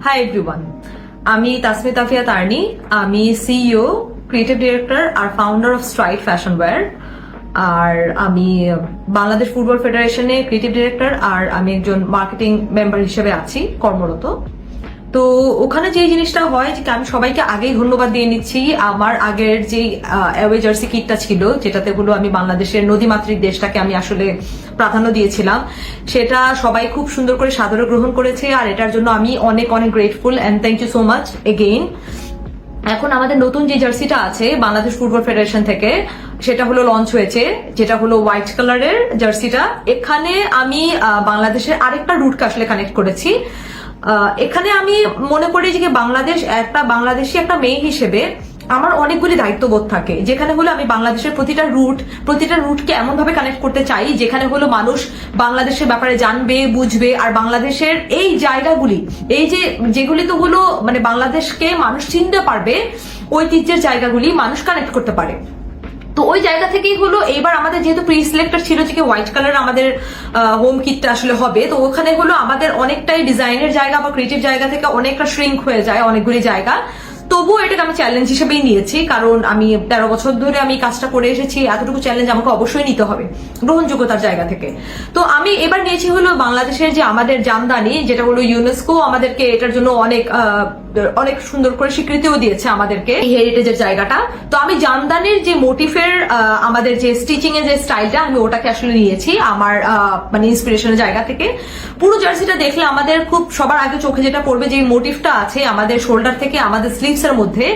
Hi everyone, আমি তাসমিত আফিয়া তারনি। আমি CEO, creative director আর founder of stride fashion wear. আর আমি বাংলাদেশ ফুটবল ফেডারেশনে ক্রিয়েটিভ ডিরেক্টর, আর আমি একজন মার্কেটিং মেম্বার হিসেবে আছি কর্মরত। তো ওখানে যে জিনিসটা হয় যে আমি সবাইকে আগেই ধন্যবাদ দিয়ে নিচ্ছি। আমার আগের যে অ্যাওয়ে জার্সি কিটটা ছিল, যেটাতে হলো আমি বাংলাদেশের নদীমাতৃক দেশটাকে আমি আসলে প্রাধান্য দিয়েছিলাম, সেটা সবাই খুব সুন্দর করে সাদরে গ্রহণ করেছে, আর এটার জন্য আমি অনেক অনেক grateful and thank you so much again. এখন আমাদের নতুন যে জার্সিটা আছে বাংলাদেশ ফুটবল ফেডারেশন থেকে, সেটা হলো লঞ্চ হয়েছে, যেটা হলো হোয়াইট কালারের জার্সিটা। এখানে আমি বাংলাদেশের আরেকটা রুটকে আসলে কানেক্ট করেছি। এখানে আমি মনে করি যে বাংলাদেশি একটা মেয়ে হিসেবে আমার অনেকগুলি দায়িত্ববোধ থাকে, যেখানে হলো আমি বাংলাদেশের প্রতিটা রুটকে এমন ভাবে কানেক্ট করতে চাই যেখানে হলো মানুষ বাংলাদেশের ব্যাপারে জানবে, বুঝবে, আর বাংলাদেশের এই জায়গাগুলি, এই যেগুলি তো হলো মানে বাংলাদেশকে মানুষ চিনতে পারবে, ঐতিহ্যের জায়গাগুলি মানুষ কানেক্ট করতে পারে। তো ওই জায়গা থেকেই হলো এইবার আমাদের যেহেতু প্রি সিলেক্টেড ছিল যে হোয়াইট কালার আমাদের হোম কিটটা আসলে হবে, তো ওখানে হলো আমাদের অনেকটাই ডিজাইনের জায়গা বা ক্রিয়েটিভ জায়গা থেকে অনেকটা শ্রিঙ্ক হয়ে যায় অনেকগুলি জায়গা। তবুও এটাকে আমি চ্যালেঞ্জ হিসেবেই নিয়েছি, কারণ আমি 13 বছর ধরে আমি কাজটা করে এসেছি। এতটুকু চ্যালেঞ্জ আমাকে অবশ্যই নিতে হবে গ্রহণযোগ্যতার জায়গা থেকে। তো আমি এবার নিয়েছি হলো বাংলাদেশের যে আমাদের জামদানি, যেটা হলো ইউনেস্কো আমাদেরকে এটার জন্য অনেক সুন্দর করে স্বীকৃতিও দিয়েছে আমাদেরকে, এই হেরিটেজের জায়গাটা। তো আমি জামদানির যে মোটিফের আমাদের যে স্টিচিং এর যে স্টাইলটা, আমি ওটাকে আসলে নিয়েছি আমার মানে ইন্সপিরেশনের জায়গা থেকে। পুরো জার্সিটা দেখলে আমাদের খুব সবার আগে চোখে যেটা পড়বে, যে মোটিফটা আছে আমাদের শোল্ডার থেকে আমাদের স্লিভস এর মধ্যে,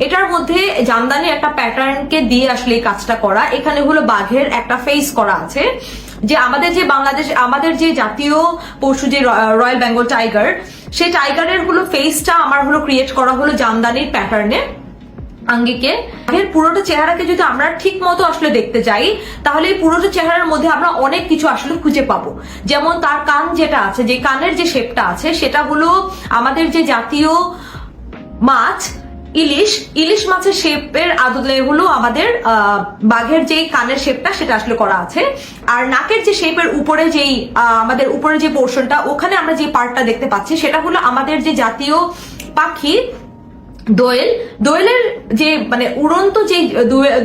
এটার মধ্যে জামদানি একটা প্যাটার্নকে দিয়ে আসলে এই কাজটা করা। এখানে হলো বাঘের একটা ফেস করা আছে, যে আমাদের যে জাতীয় পশু যে রয়্যাল বেঙ্গল টাইগার, সেই টাইগারের হলো ফেসটা আমার হলো ক্রিয়েট করা হলো জামদানির প্যাটার্নে আঙ্গিকে। এর পুরোটা চেহারাকে যদি আমরা ঠিক মতো আসলে দেখতে যাই, তাহলে এই পুরোটা চেহারার মধ্যে আমরা অনেক কিছু আসলে খুঁজে পাবো। যেমন তার কান যেটা আছে, যে কানের যে শেপটা আছে, সেটা হলো আমাদের যে জাতীয় মাছ ইলিশ মাছের শেপের আদলে হলো আমাদের বাঘের যেই কানের শেপটা সেটা আসলে করা আছে। আর নাকের যে শেপের উপরে যেই আমাদের উপরে যে পোর্শনটা, ওখানে আমরা যে পার্টটা দেখতে পাচ্ছি, সেটা হলো আমাদের যে জাতীয় পাখি দোয়েলের যে মানে উড়ন্ত যে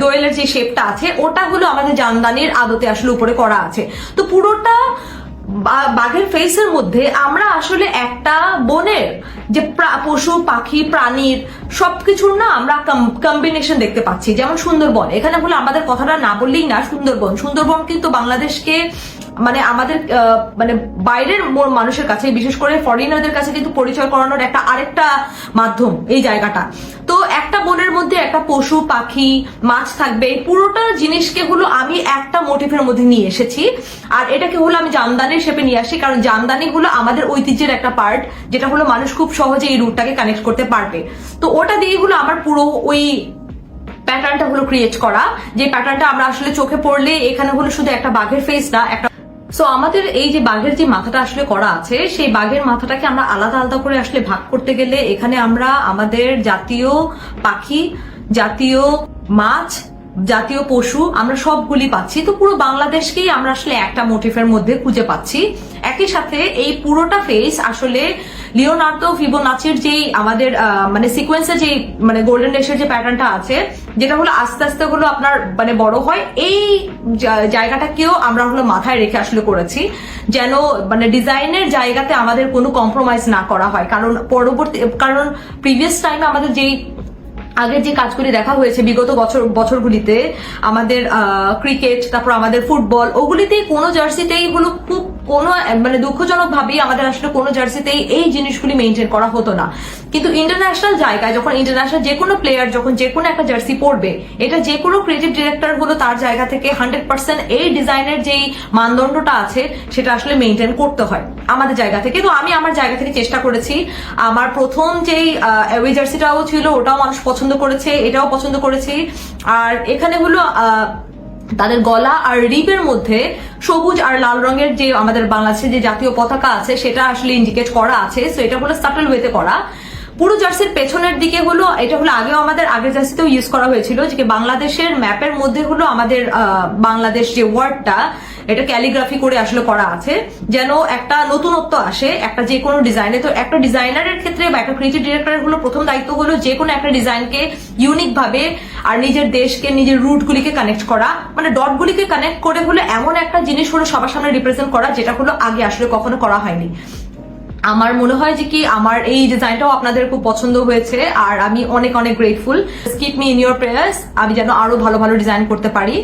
দোয়েলের যে শেপটা আছে, ওটা হলো আমাদের জামদানির আদতে আসলে উপরে করা আছে। তো পুরোটা বাঘের ফেসের মধ্যে আমরা আসলে একটা বনের যে পশু পাখি প্রাণীর সবকিছুর না আমরা কম্বিনেশন দেখতে পাচ্ছি। যেমন সুন্দরবন, এখানে হলো আমাদের কথাটা না বললেই না, সুন্দরবন কিন্তু বাংলাদেশকে মানে আমাদের মানে বাইরের মানুষের কাছে, বিশেষ করে ফরেনারদের কাছে কিন্তু পরিচয় করানোর আরেকটা মাধ্যম এই জায়গাটা। তো একটা বনের মধ্যে একটা পশু পাখি মাছ থাকবে, এই পুরোটা জিনিসকে হলো আমি একটা মোটিভের মধ্যে নিয়ে এসেছি। আর এটাকে হলো আমি জামদানির শেপে নিয়ে আসি, কারণ জামদানি হলো আমাদের ঐতিহ্যের একটা পার্ট, যেটা হলো মানুষ খুব সহজে এই রুটটাকে কানেক্ট করতে পারবে। তো ওটা দিয়ে হলো আমার পুরো ওই প্যাটার্নটা হলো ক্রিয়েট করা, যে প্যাটার্নটা আমরা আসলে চোখে পড়লে এখানে হলো শুধু একটা বাঘের ফেস না, একটা সো আমাদের এই যে বাঘের যে মাথাটা আসলে করা আছে, সেই বাঘের মাথাটাকে আমরা আলাদা আলাদা করে আসলে ভাগ করতে গেলে এখানে আমরা আমাদের জাতীয় পাখি, জাতীয় মাছ, জাতীয় পশু আমরা সবগুলি পাচ্ছি। তো পুরো বাংলাদেশকেই আমরা আসলে একটা মোটিফের মধ্যে খুঁজে পাচ্ছি। একই সাথে এই পুরোটা ফেস আসলে লিওনার্দো ফিবোনাচির যেই আমাদের মানে সিকোয়েন্সের যে মানে গোল্ডেন রেশের যে প্যাটার্নটা আছে, যেটা হলো আস্তে আস্তে হলো আপনার মানে বড় হয়, এই জায়গাটাকেও আমরা হলো মাথায় রেখে আসলে করেছি, যেন মানে ডিজাইনের জায়গাতে আমাদের কোনো কম্প্রোমাইজ না করা হয়। কারণ প্রিভিয়াস টাইমে আমাদের যেই আগের যে কাজগুলি দেখা হয়েছে বিগত বছরগুলিতে, আমাদের ক্রিকেট, তারপর আমাদের ফুটবল, ওগুলিতেই কোনো জার্সিতেই হলো খুব কোনো মানে দুঃখজনক ভাবেই আমাদের আসলে কোনো জার্সিতেই এই জিনিসগুলি মেনটেন করা হতো না। কিন্তু ইন্টারন্যাশনাল জায়গায় যখন ইন্টারন্যাশনাল যে কোনো প্লেয়ার যখন যে কোনো একটা জার্সি পরবে, এটা যে কোনো ক্রিয়েটিভ ডিরেক্টর হলো তার জায়গা থেকে 100% এই ডিজাইনের যেই মানদণ্ডটা আছে সেটা আসলে মেনটেন করতে হয় আমাদের জায়গা থেকে। তো আমি আমার জায়গা থেকে চেষ্টা করেছি। আমার প্রথম যেই অ্যাওয়ে জার্সিটাও ছিল, ওটাও মানুষ পছন্দ করেছে, এটাও পছন্দ করেছি। আর এখানে হলো তাদের গলা আর রিবের মধ্যে সবুজ আর লাল রঙের যে আমাদের বাংলাদেশের যে জাতীয় পতাকা আছে, সেটা আসলে ইন্ডিকেট করা আছে। সো এটা হলো সাটল ওয়েতে করা। পুরো জার্সির পেছনের দিকে হলো, এটা হলো আগেও আমাদের আগের জার্সিতেও ইউজ করা হয়েছিল, যে বাংলাদেশের ম্যাপের মধ্যে হলো আমাদের বাংলাদেশ যে ওয়ার্ডটা, এটা ক্যালিগ্রাফি করে আসলে করা আছে, যেন একটা নতুনত্ব আসে একটা যে কোনো ডিজাইনে। তো একটা ডিজাইনারের ক্ষেত্রে বা একটা ক্রিয়েটিভ ডিরেক্টরের হলো প্রথম দায়িত্ব হলো যে কোনো একটা ডিজাইনকে ইউনিক ভাবে আর নিজের দেশকে, নিজের রুট গুলিকে কানেক্ট করা, মানে ডট গুলিকে কানেক্ট করে হলো এমন একটা জিনিস হলো সবার সামনে রিপ্রেজেন্ট করা যেটা হলো আগে আসলে কখনো করা হয়নি। আমার মনে হয় যে কি আমার এই ডিজাইনটাও আপনাদের খুব পছন্দ হয়েছে, আর আমি অনেক অনেক grateful. Keep me in your prayers, আমি যেন আরো ভালো ভালো ডিজাইন করতে পারি।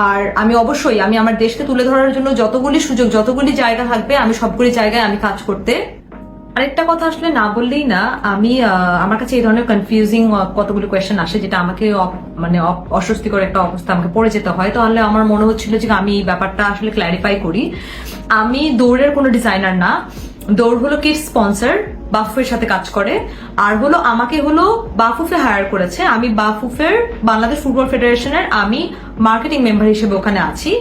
আর আমি অবশ্যই আমি আমার দেশকে তুলে ধরার জন্য যতগুলি সুযোগ, যতগুলি জায়গা থাকবে, আমি সবগুলি জায়গায় আমি কাজ করতে। আরেকটা কথা আসলে না বললেই না, আমি আমার কাছে এই ধরনের কনফিউজিং কতগুলো কোয়েশ্চেন আসে যেটা আমাকে মানে অস্বস্তিকর একটা অবস্থা আমাকে পড়ে যেতে হয়। তাহলে আমার মনে হচ্ছিল যে আমি এই ব্যাপারটা আসলে ক্ল্যারিফাই করি। আমি দৌড়ের কোনো ডিজাইনার না। দৌড় হলো কি স্পন্সর, বাফুফের সাথে কাজ করে। আর হলো আমাকে হলো বাফুফে হায়ার করেছে। আমি বাফুফের বাংলাদেশ ফুটবল ফেডারেশনের আমি মার্কেটিং মেম্বার হিসেবে ওখানে আছি।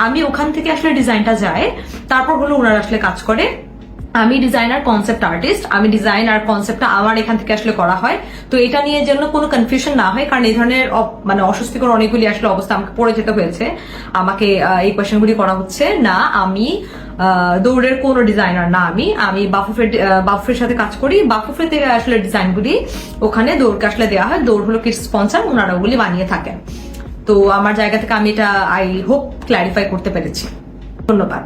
আমি ওখান থেকে আসলে ডিজাইনটা যায়, তারপর হলো ওনারা আসলে কাজ করে। আমি ডিজাইনার, কনসেপ্ট আর্টিস্ট। আমি ডিজাইন আর কনসেপ্টটা আমার এখান থেকে আসলে করা হয়। তো এটা নিয়ে যেন কোনো কনফিউশন না হয়, কারণ এই ধরনের মানে অস্বস্তিকর অনেকগুলি আসলে অবস্থা আমাকে পড়ে যেতে হয়েছে। আমাকে এই কোয়েশ্চেনগুলি করা হচ্ছে না। আমি দৌড়ের কোনো ডিজাইনার না। আমি বাফুফের সাথে কাজ করি। বাফুফের থেকে আসলে ডিজাইনগুলি ওখানে দৌড়কে আসলে দেওয়া হয়। দৌড় হলো কিডস স্পন্সর, ওনারা ওগুলি বানিয়ে থাকেন। তো আমার জায়গা থেকে আমি এটা আই হোপ ক্ল্যারিফাই করতে পেরেছি। ধন্যবাদ।